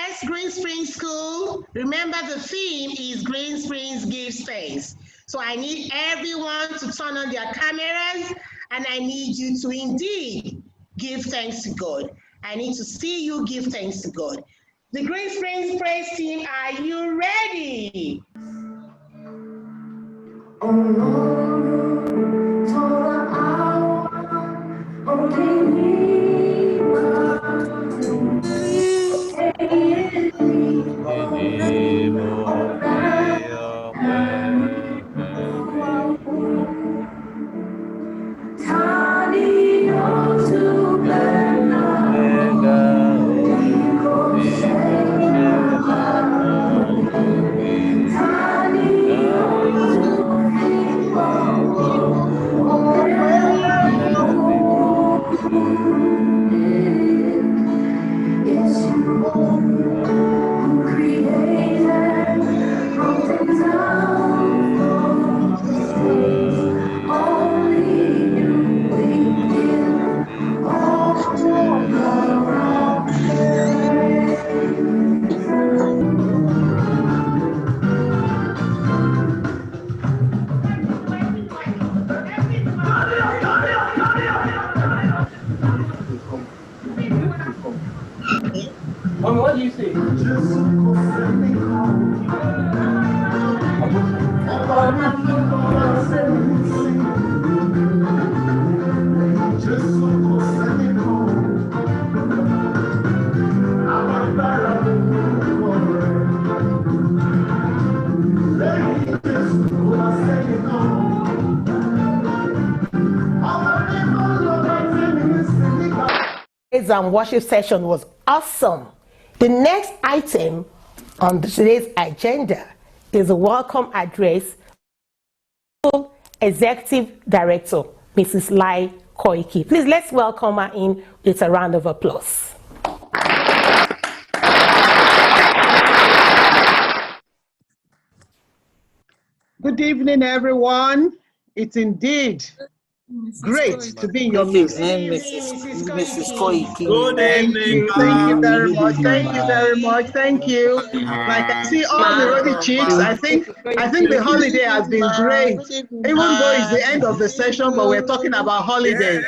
Yes, Greensprings School. Remember the theme is Greensprings gives thanks. So I need everyone to turn on their cameras and I need you to indeed give thanks to God. I need to see you give thanks to God. The Greensprings praise team, are you ready? What do you say? Praise and worship session was awesome. The next item on today's agenda is a welcome address. Executive Director, Mrs. Lai Koiki. Please let's welcome her in with a round of applause. Good evening, everyone. It's indeed great to be in your midst. Mrs. Koiki. Good evening. Thank you very much. Thank you very much. Thank you. Like I see all the ruddy cheeks. I think the holiday has been great. Even though it's the end of the session, but we're talking about holiday.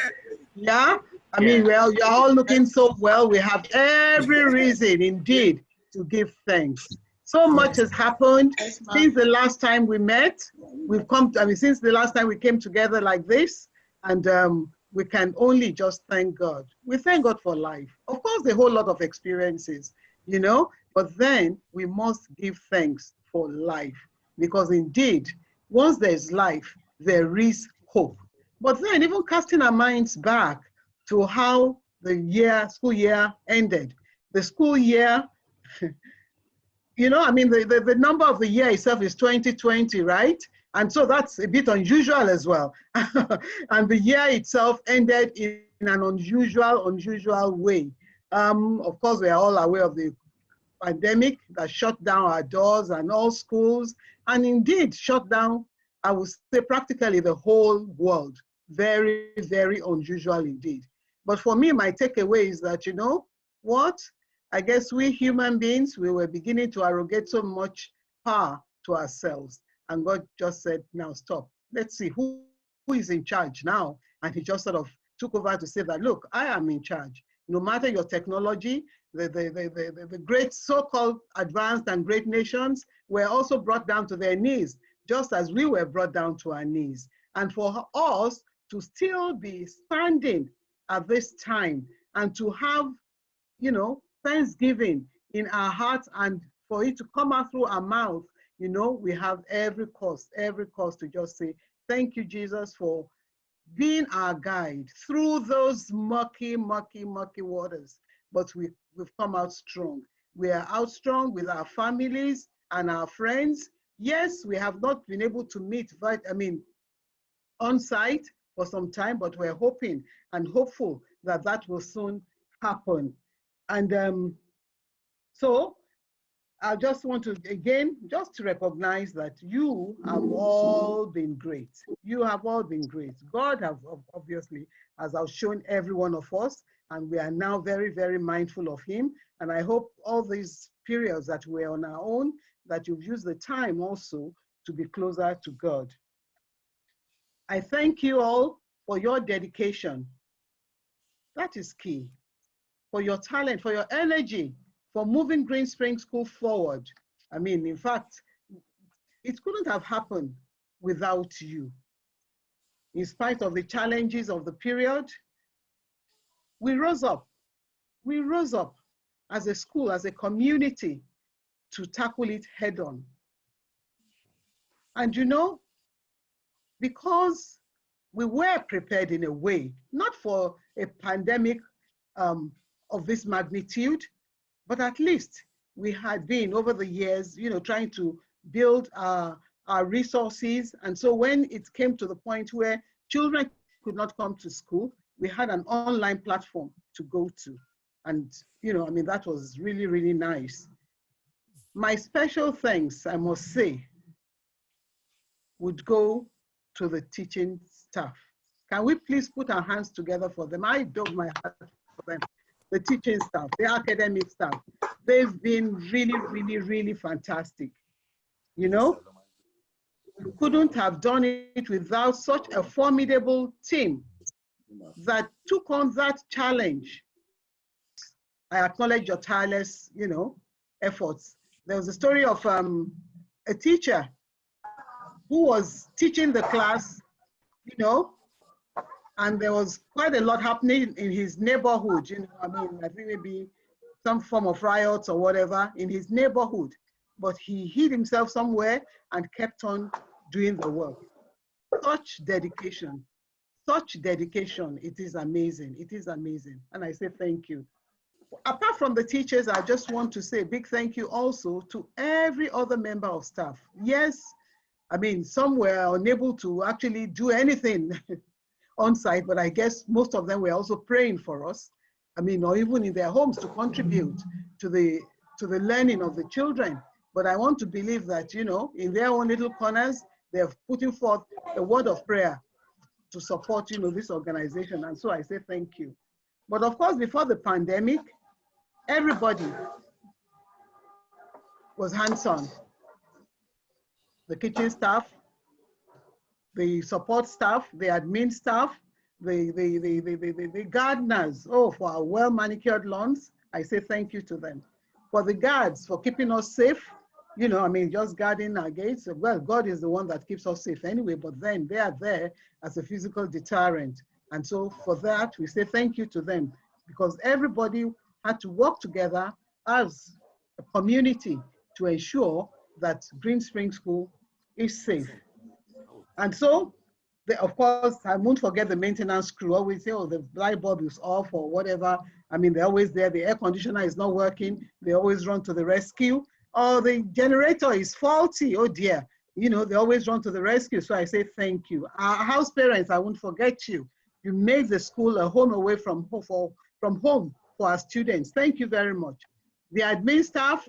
Yeah. I mean, well, you're all looking so well. We have every reason, indeed, to give thanks. So much has happened since the last time we met. We've come, since the last time we came together like this, and we can only just thank God. We thank God for life. Of course, a whole lot of experiences, you know, but then we must give thanks for life, because indeed, once there's life, there is hope. But then even casting our minds back to how the school year ended. The school year, you know, I mean, the number of the year itself is 2020, right? And so that's a bit unusual as well. And the year itself ended in an unusual way. Of course, we are all aware of the pandemic that shut down our doors and all schools, and indeed shut down, I would say, practically the whole world. Very, very unusual indeed. But for me, my takeaway is that, you know what? I guess we human beings, we were beginning to arrogate so much power to ourselves. And God just said, now stop. Let's see who is in charge now. And he just sort of took over to say that, look, I am in charge. No matter your technology, the great so-called advanced and great nations were also brought down to their knees, just as we were brought down to our knees. And for us to still be standing at this time and to have, you know, thanksgiving in our hearts, and for it to come out through our mouth, you know, we have every cause to just say, thank you, Jesus, for being our guide through those murky waters. But we've come out strong. We are out strong with our families and our friends. Yes, we have not been able to meet, on site for some time, but we're hoping and hopeful that that will soon happen. And so I just want to, again, just to recognize that you have all been great. You have all been great. God have obviously has shown every one of us, And we are now very, very mindful of him. And I hope all these periods that we're on our own, that you've used the time also to be closer to God. I thank you all for your dedication. That is key. For your talent, for your energy, for moving Greensprings School forward. I mean, in fact, it couldn't have happened without you. In spite of the challenges of the period, we rose up. We rose up as a school, as a community, to tackle it head on. And you know, because we were prepared in a way, not for a pandemic of this magnitude, but at least we had been over the years, you know, trying to build our resources. And so when it came to the point where children could not come to school, we had an online platform to go to. And, you know, I mean, that was really, really nice. My special thanks, I must say, would go to the teaching staff. Can we please put our hands together for them? I built my heart for them. The teaching staff, the academic staff, they've been really, really, really fantastic. You know, we couldn't have done it without such a formidable team that took on that challenge. I acknowledge your tireless, you know, efforts. There was a story of a teacher who was teaching the class, you know, and there was quite a lot happening in his neighborhood. You know, I mean, I think maybe some form of riots or whatever in his neighborhood, but he hid himself somewhere and kept on doing the work. Such dedication, it is amazing. It is amazing. And I say thank you. Apart from the teachers, I just want to say a big thank you also to every other member of staff. Yes, I mean, some were unable to actually do anything on site, but I guess most of them were also praying for us. I mean, or even in their homes to contribute to the learning of the children. But I want to believe that, you know, in their own little corners, they're putting forth a word of prayer to support, you know, this organization. And so I say thank you. But of course, before the pandemic, everybody was hands-on. The kitchen staff, the support staff, the admin staff, the gardeners, oh, for our well-manicured lawns, I say thank you to them. For the guards, for keeping us safe, you know, I mean, just guarding our gates. Well, God is the one that keeps us safe anyway, but then they are there as a physical deterrent. And so for that, we say thank you to them, because everybody had to work together as a community to ensure that Greensprings School is safe. And so, of course, I won't forget the maintenance crew. Always say, oh, the light bulb is off or whatever. I mean, they're always there. The air conditioner is not working. They always run to the rescue. Or the generator is faulty. Oh dear. You know, they always run to the rescue. So I say thank you. Our house parents, I won't forget you. You made the school a home away from home for our students. Thank you very much. The admin staff,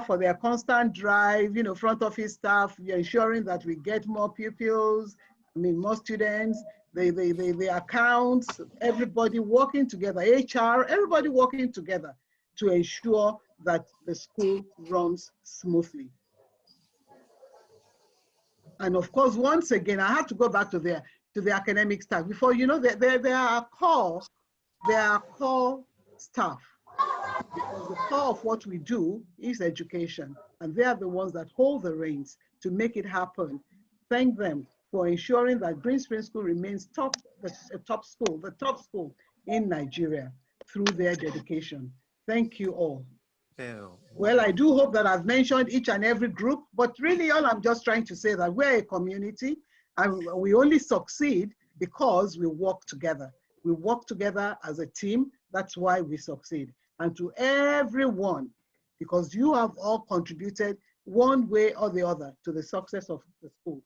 for their constant drive, you know, front office staff, we are ensuring that we get more pupils, I mean, more students, the accounts, everybody working together, HR, everybody working together to ensure that the school runs smoothly. And of course, once again, I have to go back to the academic staff. Before, you know, they are core staff. Because the core of what we do is education, and they are the ones that hold the reins to make it happen. Thank them for ensuring that Greensprings School remains the top school in Nigeria through their dedication. Thank you all. Well, I do hope that I've mentioned each and every group, but really all I'm just trying to say that we're a community and we only succeed because we work together. We work together as a team. That's why we succeed. And to everyone, because you have all contributed one way or the other to the success of the school.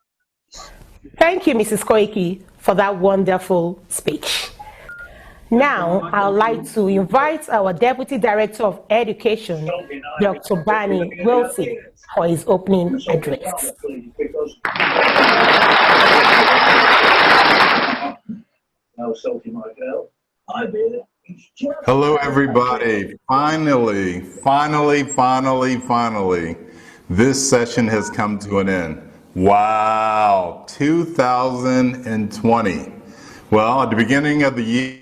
Thank you, Mrs. Koiki, for that wonderful speech. Now, I'd like to invite our Deputy Director of Education, Dr. Barney Wilson, for his opening address. Hello, everybody. Finally, this session has come to an end. Wow, 2020. Well, at the beginning of the year,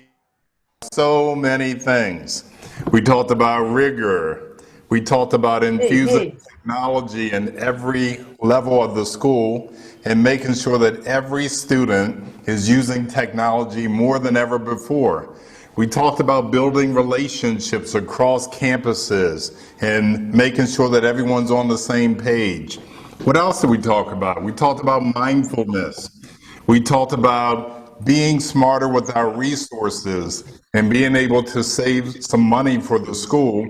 so many things. We talked about rigor. We talked about infusing technology in every level of the school and making sure that every student is using technology more than ever before. We talked about building relationships across campuses and making sure that everyone's on the same page. What else did we talk about? We talked about mindfulness. We talked about being smarter with our resources and being able to save some money for the school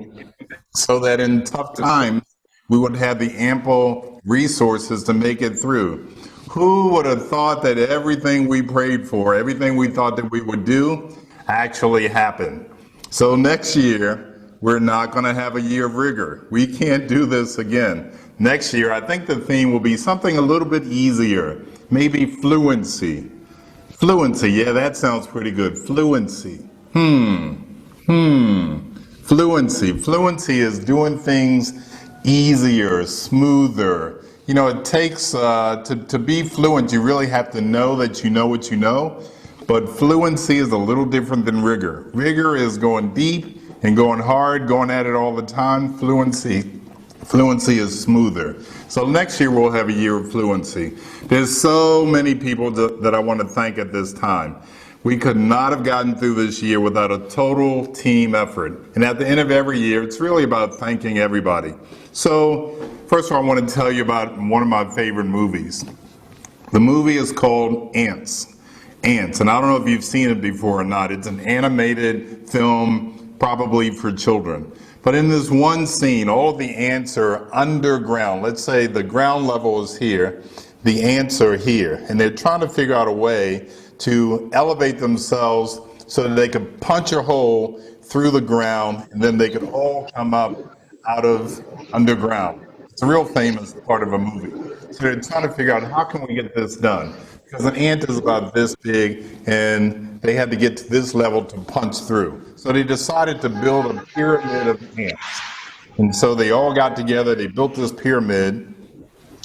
so that in tough times we would have the ample resources to make it through. Who would have thought that everything we prayed for, everything we thought that we would do, actually happened? So next year, we're not going to have a year of rigor. We can't do this again. Next year, I think the theme will be something a little bit easier, maybe fluency. Fluency, yeah, that sounds pretty good. Fluency. Fluency. Fluency is doing things easier, smoother. You know, it takes, to be fluent, you really have to know that you know what you know. But fluency is a little different than rigor. Rigor is going deep and going hard, going at it all the time. Fluency is smoother. So next year we'll have a year of fluency. There's so many people that I want to thank at this time. We could not have gotten through this year without a total team effort. And at the end of every year, it's really about thanking everybody. So first of all, I want to tell you about one of my favorite movies. The movie is called Ants. Ants, and I don't know if you've seen it before or not. It's an animated film, probably for children. But in this one scene, all the ants are underground. Let's say the ground level is here, the ants are here, and they're trying to figure out a way to elevate themselves so that they could punch a hole through the ground, and then they could all come up out of underground. It's a real famous part of a movie. So they're trying to figure out, how can we get this done? Because an ant is about this big, and they had to get to this level to punch through. So they decided to build a pyramid of ants. And so they all got together, they built this pyramid,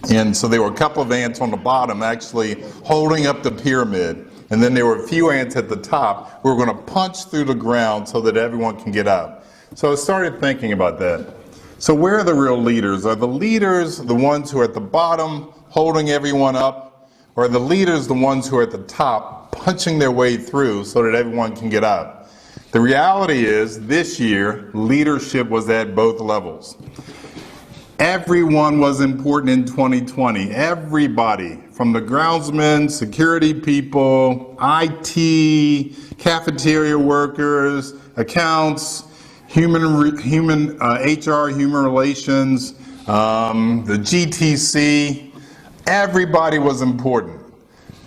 and so there were a couple of ants on the bottom actually holding up the pyramid. And then there were a few ants at the top who were going to punch through the ground so that everyone can get out. So I started thinking about that. So where are the real leaders? Are the leaders the ones who are at the bottom holding everyone up? Or are the leaders the ones who are at the top punching their way through so that everyone can get out? The reality is, this year, leadership was at both levels. Everyone was important in 2020. Everybody, from the groundsmen, security people, IT, cafeteria workers, accounts, HR, human relations, the GTC. Everybody was important.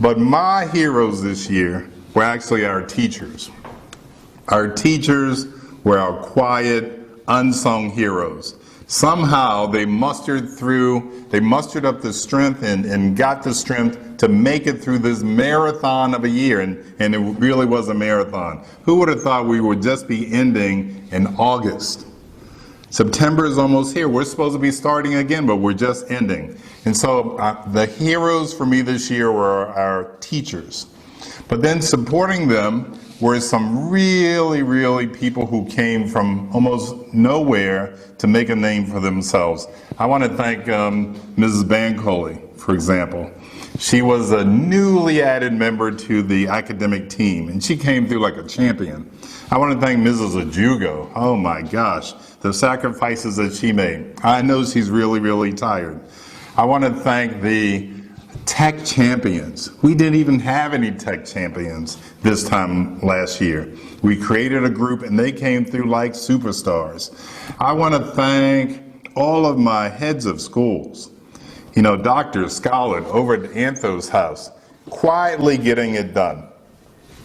But my heroes this year were actually our teachers. Our teachers were our quiet, unsung heroes. Somehow they mustered up the strength and got the strength to make it through this marathon of a year, and it really was a marathon. Who would have thought we would just be ending in August? September is almost here. We're supposed to be starting again, but we're just ending. And so the heroes for me this year were our teachers. But then supporting them were some really people who came from almost nowhere to make a name for themselves. I want to thank Mrs. Bancoli, for example. She was a newly added member to the academic team, and she came through like a champion. I want to thank Mrs. Ajugo. Oh my gosh, the sacrifices that she made. I know she's really tired. I want to thank the tech champions. We didn't even have any tech champions this time last year. We created a group and they came through like superstars. I want to thank all of my heads of schools. You know, Dr. Scarlett over at Anthos house, quietly getting it done.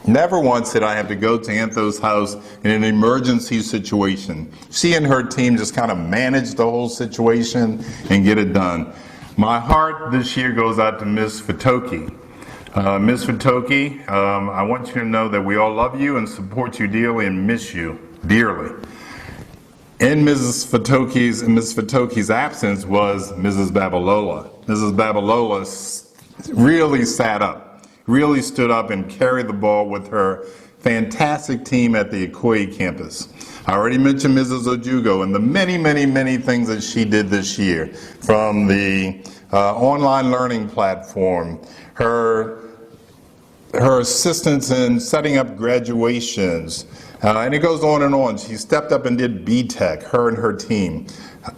Never once did I have to go to Anthos house in an emergency situation. She and her team just kind of managed the whole situation and get it done. My heart this year goes out to Ms. Fatoki. Ms. Fatoki, I want you to know that we all love you and support you dearly and miss you dearly. In Ms. Fatoki's absence was Mrs. Babalola. Mrs. Babalola really sat up, really stood up and carried the ball with her fantastic team at the Ikoyi campus. I already mentioned Mrs. Ojugo and the many, many, many things that she did this year, from the online learning platform, her assistance in setting up graduations, and it goes on and on. She stepped up and did B-Tech, her and her team.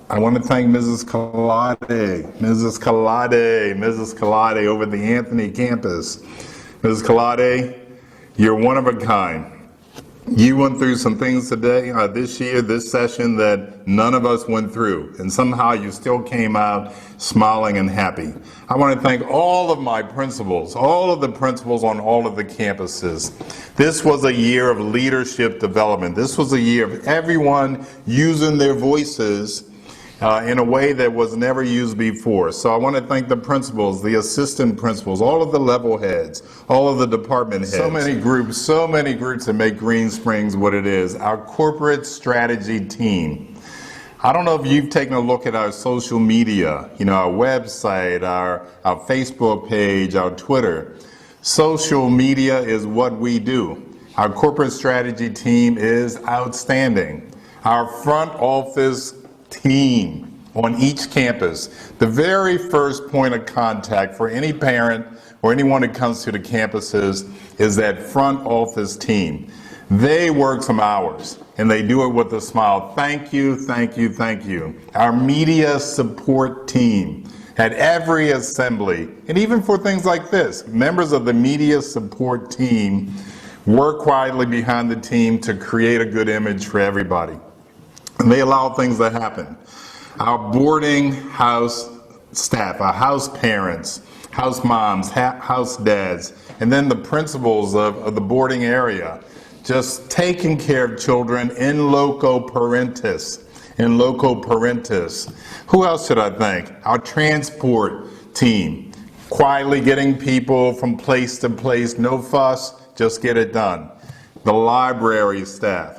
I want to thank Mrs. Kalade over at the Anthony campus. Mrs. Kalade, you're one of a kind. You went through some things today, this year, this session, that none of us went through, and somehow you still came out smiling and happy. I want to thank all of my principals, all of the principals on all of the campuses. This was a year of leadership development. This was a year of everyone using their voices in a way that was never used before. So I want to thank the principals, the assistant principals, all of the level heads, all of the department heads. So many groups that make Greensprings what it is. Our corporate strategy team. I don't know if you've taken a look at our social media, our website, our Facebook page, our Twitter. Social media is what we do. Our corporate strategy team is outstanding. Our front office team on each campus, the very first point of contact for any parent or anyone who comes to the campuses is that front office team. They work some hours and they do it with a smile. Thank you, thank you, thank you. Our media support team at every assembly, and even for things like this, members of the media support team work quietly behind the team to create a good image for everybody. And they allow things to happen. Our boarding house staff, our house parents, house moms, house dads, and then the principals of the boarding area, just taking care of children in loco parentis. Who else should I thank? Our transport team, quietly getting people from place to place, no fuss, just get it done. The library staff.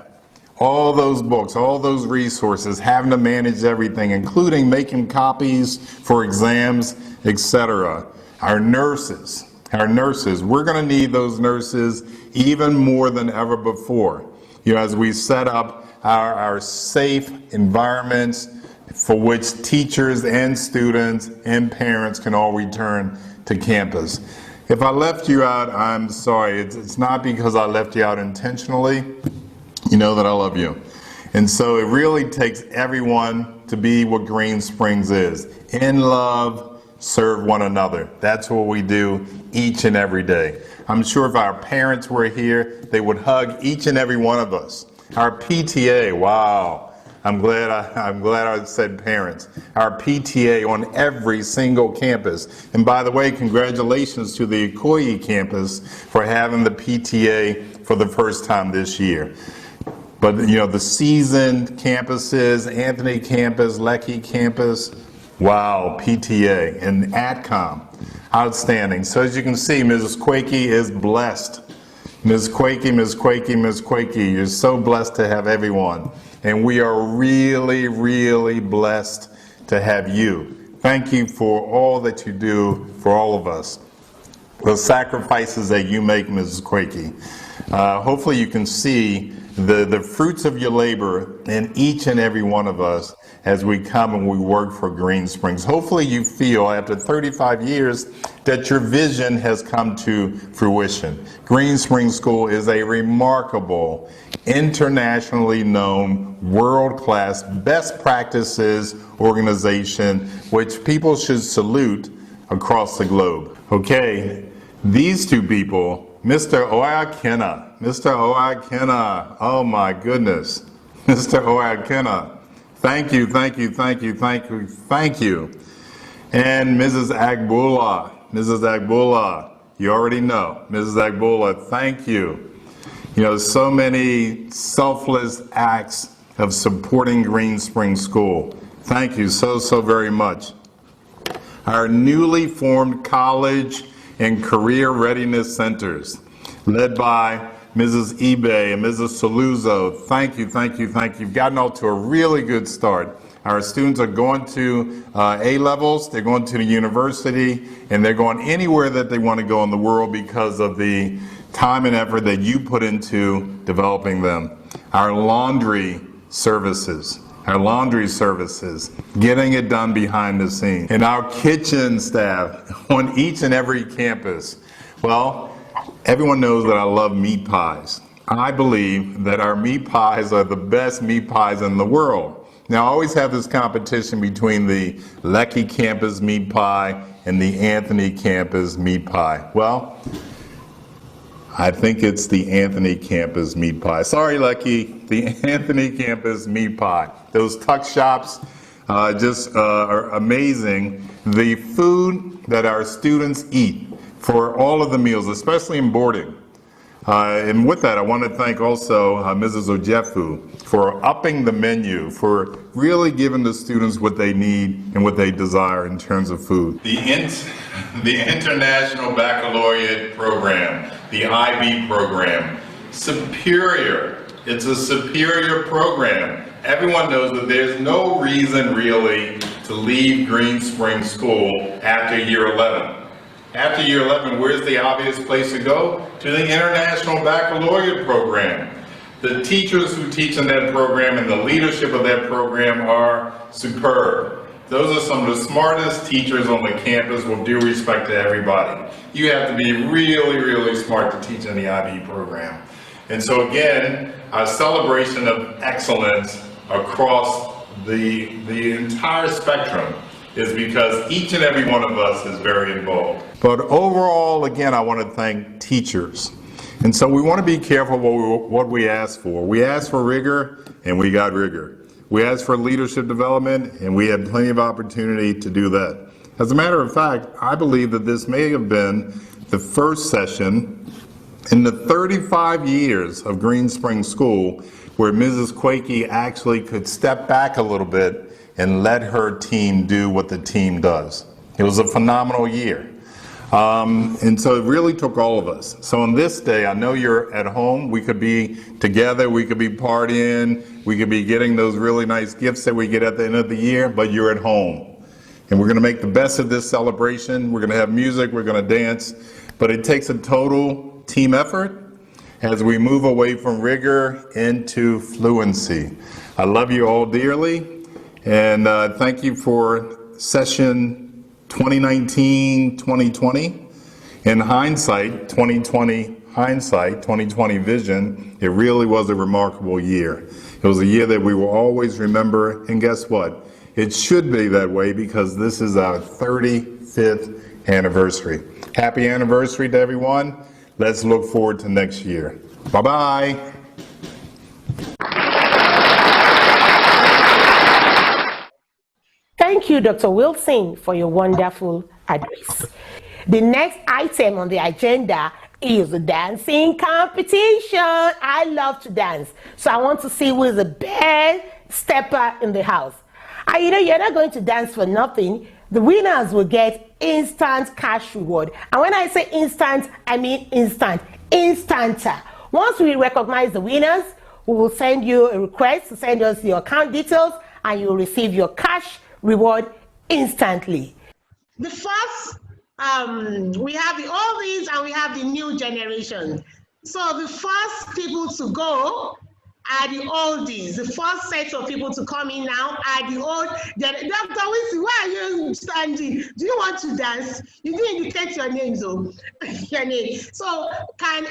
All those books, all those resources, having to manage everything, including making copies for exams, etc. Our nurses, we're going to need those nurses even more than ever before. As we set up our safe environments for which teachers and students and parents can all return to campus. If I left you out, I'm sorry. It's not because I left you out intentionally. You know that I love you. And so it really takes everyone to be what Greensprings is. In love, serve one another. That's what we do each and every day. I'm sure if our parents were here, they would hug each and every one of us. Our PTA, wow. I'm glad I said parents. Our PTA on every single campus. And by the way, congratulations to the Ikoyi campus for having the PTA for the first time this year. But the seasoned campuses, Anthony campus, Leckie campus, wow, PTA and ATCOM, outstanding. So as you can see, Mrs. Quakey is blessed. Ms. Quakey, you're so blessed to have everyone. And we are really, really blessed to have you. Thank you for all that you do for all of us. The sacrifices that you make, Mrs. Quakey. Hopefully you can see the fruits of your labor in each and every one of us as we come and we work for Greensprings. Hopefully you feel after 35 years that your vision has come to fruition. Greensprings School is a remarkable, internationally known, world-class, best practices organization which people should salute across the globe. Okay, these two people, Mr. Oakena, oh my goodness, Mr. Oakena, thank you. And Mrs. Agbula, you already know, Mrs. Agbula, thank you. So many selfless acts of supporting Greensprings School. Thank you so very much. Our newly formed college and career readiness centers, led by Mrs. Ebay and Mrs. Saluzzo. Thank you, thank you, thank you. You've gotten off to a really good start. Our students are going to A-levels, they're going to the university, and they're going anywhere that they want to go in the world because of the time and effort that you put into developing them. Our laundry services, getting it done behind the scenes. And our kitchen staff on each and every campus. Well, everyone knows that I love meat pies. I believe that our meat pies are the best meat pies in the world. Now, I always have this competition between the Lecky campus meat pie and the Anthony campus meat pie. Well, I think it's the Anthony campus meat pie. Sorry, Lecky, the Anthony campus meat pie. Those tuck shops just are amazing. The food that our students eat for all of the meals, especially in boarding. And with that, I want to thank also Mrs. Ojefu for upping the menu, for really giving the students what they need and what they desire in terms of food. The International Baccalaureate Program, the IB program, superior. It's a superior program. Everyone knows that there's no reason really to leave Greensprings School after year 11. After year 11, where's the obvious place to go? To the International Baccalaureate Program. The teachers who teach in that program and the leadership of that program are superb. Those are some of the smartest teachers on the campus, with due respect to everybody. You have to be really, really smart to teach in the IB program. And so again, a celebration of excellence across the entire spectrum is because each and every one of us is very involved. But overall, again, I want to thank teachers. And so we want to be careful what we ask for. We asked for rigor, and we got rigor. We asked for leadership development, and we had plenty of opportunity to do that. As a matter of fact, I believe that this may have been the first session in the 35 years of Greensprings School where Mrs. Quakey actually could step back a little bit and let her team do what the team does. It was a phenomenal year. And so it really took all of us. So on this day, I know you're at home. We could be together. We could be partying. We could be getting those really nice gifts that we get at the end of the year, but you're at home. And we're going to make the best of this celebration. We're going to have music. We're going to dance. But it takes a total team effort as we move away from rigor into fluency. I love you all dearly. And thank you for session 2019-2020. In hindsight, 2020 vision, it really was a remarkable year. It was a year that we will always remember, and guess what? It should be that way because this is our 35th anniversary. Happy anniversary to everyone. Let's look forward to next year. Bye-bye. Thank you, Dr. Wilson, for your wonderful address. The next item on the agenda is the dancing competition. I love to dance, so I want to see who is the best stepper in the house. And you know, you're not going to dance for nothing. The winners will get instant cash reward. And when I say instant, I mean instant, instanta. Once we recognize the winners, we will send you a request to send us your account details, and you will receive your cash reward instantly. The first, we have the oldies and we have the new generation. So the first people to go are the oldies. The first set of people to come in now are the old. Dr. Wilson, why are you standing? Do you want to dance? You didn't indicate your name, though. Your name. So can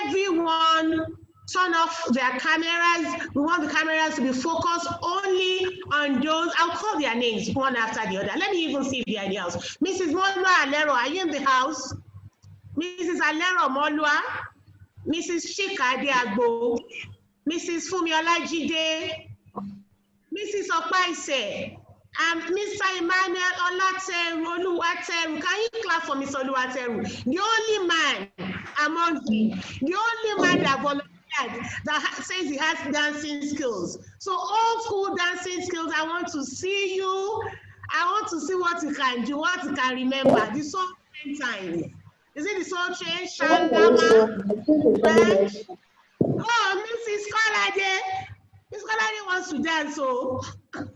everyone turn off their cameras? We want the cameras to be focused only on those. I'll call their names one after the other. Let me even see if they are in the house. Mrs. Molua Alero, are you in the house? Mrs. Alero Molua, Mrs. Shika Diagbo, Mrs. Fumiola Jide, Mrs. Opaise, and Mr. Emmanuel Olateru Oluwateru. Can you clap for Mr. Oluwateru? The only man among you, the only man that volunteered that says he has dancing skills. So old school dancing skills, I want to see you. I want to see what you can do, what you can remember. The song 10 times. Is it the Soul Train, Shangama, French? Oh, Mrs. Colade. Miss Colade wants to dance, so. Can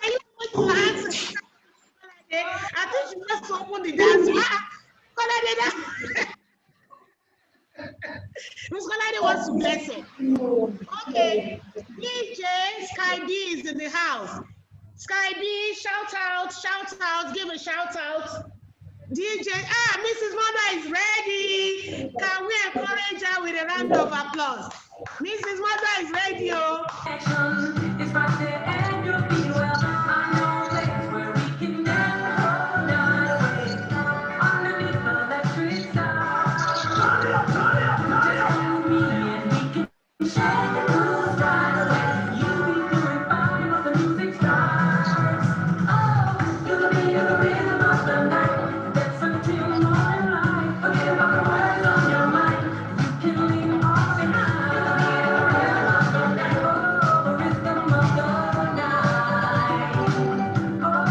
you put your hands together? I think she just opened the dance. Colade, Miss Colade wants to bless it. Okay, DJ Sky B is in the house. Sky B, shout out, give a shout out. DJ, Mrs. Mother is ready. Can we encourage her with a round of applause? Mrs. Mother is ready, oh. It's right there and you'll be well. I know a place where we can never hold on. Underneath the electric star. Just you, me, and we can share the blues right away. You'll be doing fine once the music starts. Oh, you'll be in the rhythm of the night. That's until the morning light. Forget about the words on your mind. You can leave them all behind. You'll be in the rhythm of the night. Oh, the rhythm of the night. Oh,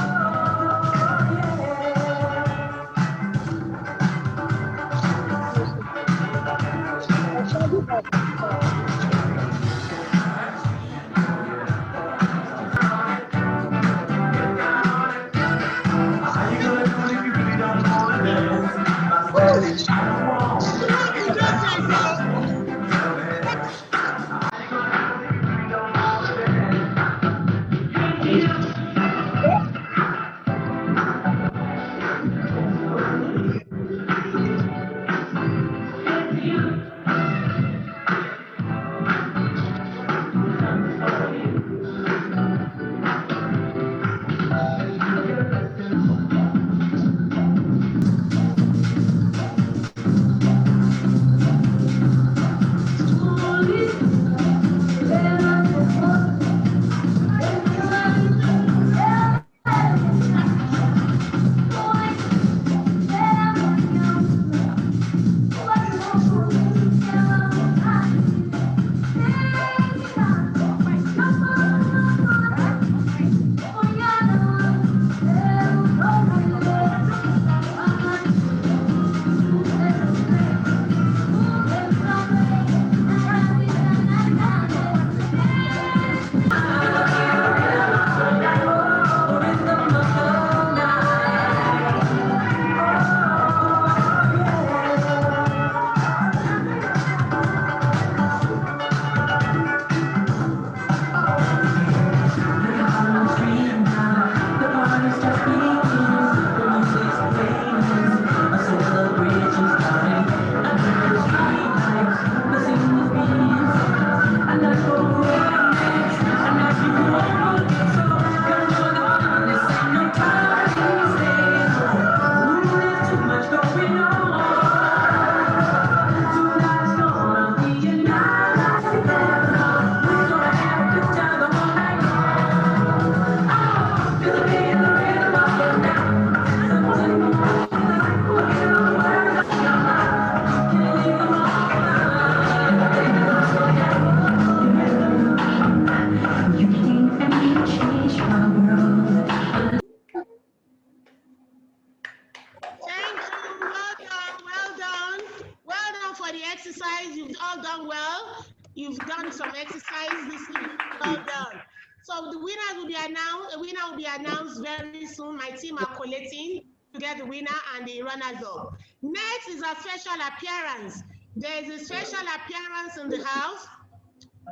exercise. You've all done well. You've done some exercise this evening. Well done. So the winners will be announced. The winner will be announced very soon. My team are collating to get the winner and the runners-up. Next is a special appearance. There is a special appearance in the house.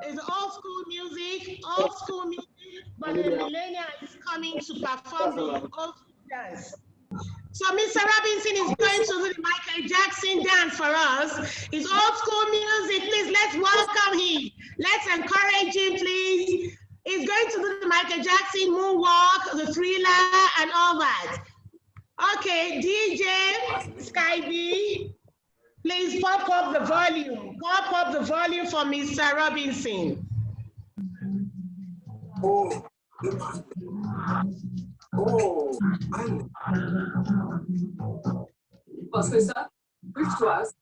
It's old school music, but the millennial is coming to perform the old school dance. So Mr. Robinson is going to do the Michael Jackson dance for us. It's old school music. Please, let's welcome him. Let's encourage him, please. He's going to do the Michael Jackson moonwalk, the Thriller, and all that. Okay, DJ Sky B, please pop up the volume. Pop up the volume for Mr. Robinson. Posso começar? Virtuosa.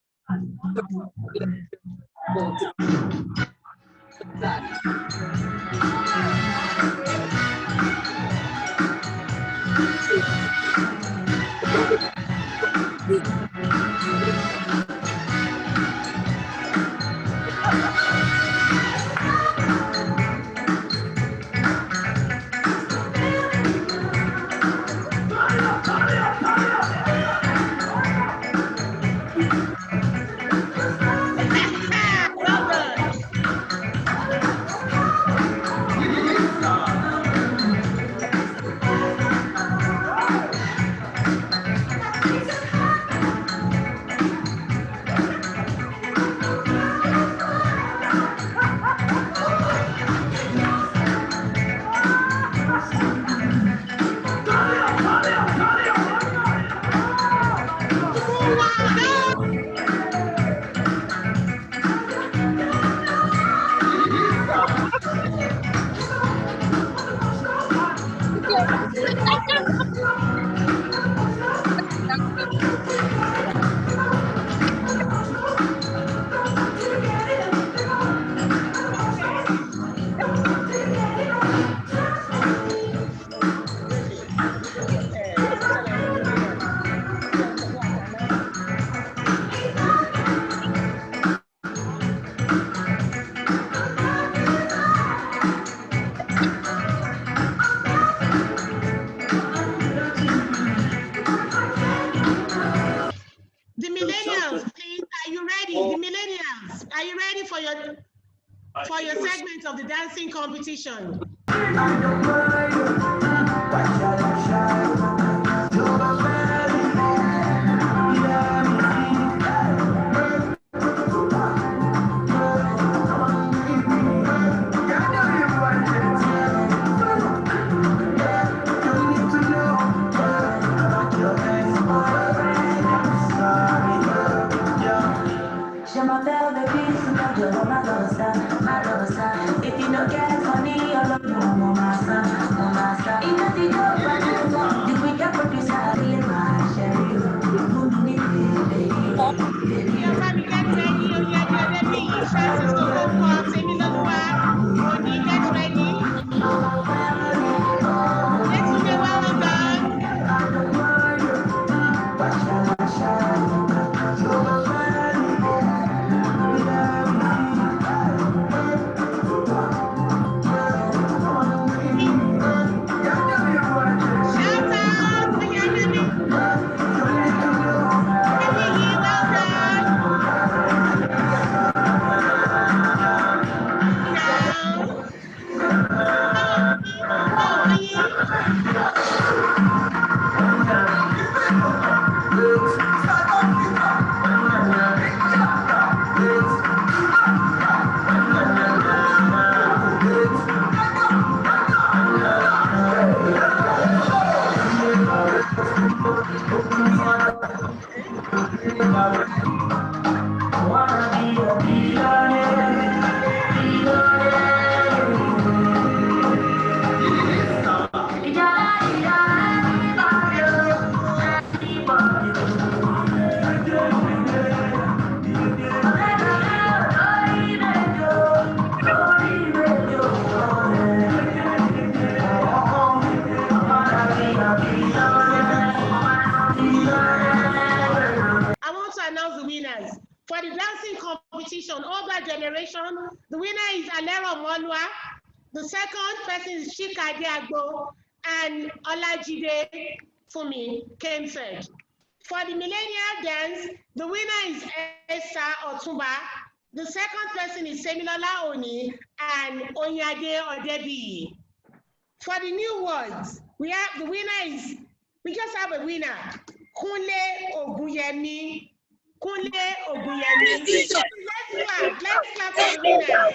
the dancing competition. If you don't get money, you're not no master. In the the quicker producer, Everybody get ready. Onyadi Odebiyi, Francis Okonkwo, Temiloluwa, Oni, get ready. Yetunde, well done. Shout out, Onyadi Odebiyi, well done. Now, Oyi. I want to announce the winners. For the dancing competition, Oba Generation, the winner is Alero Monwa. The second person is Chika Diagbo, and Olajide Fumi came third. For the millennial dance, the winner is Esther Otumba. The second person is Semilola Oni and Onyade Odebiyi. For the new words, we just have a winner, Kunle Oguyemi. Let's clap for the winners.